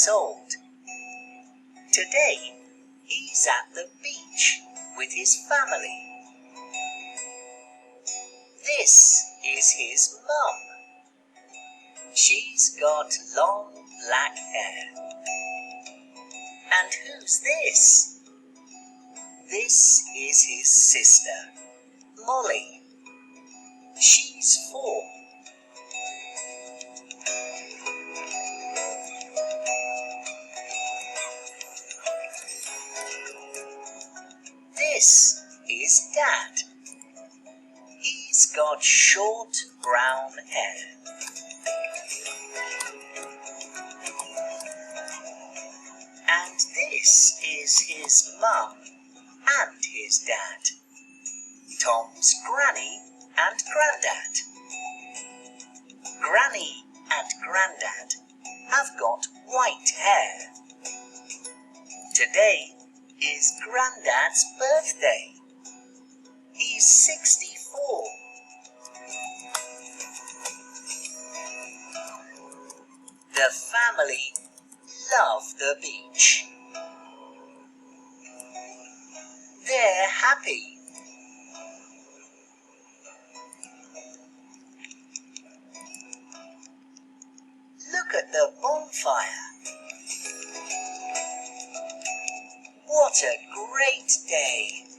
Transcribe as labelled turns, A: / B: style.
A: years old. Today, he's at the beach with his family. This is his mum. She's got long black hair. And who's this? This is his sister, Molly. She's 4. This is Dad. He's got short brown hair. And this is his mum and his dad, Tom's granny and granddad. Granny and granddad have got white hair. Today is Granddad's birthday. He's 64. The family love the beach. They're happy. Look at the bonfire. What a great day!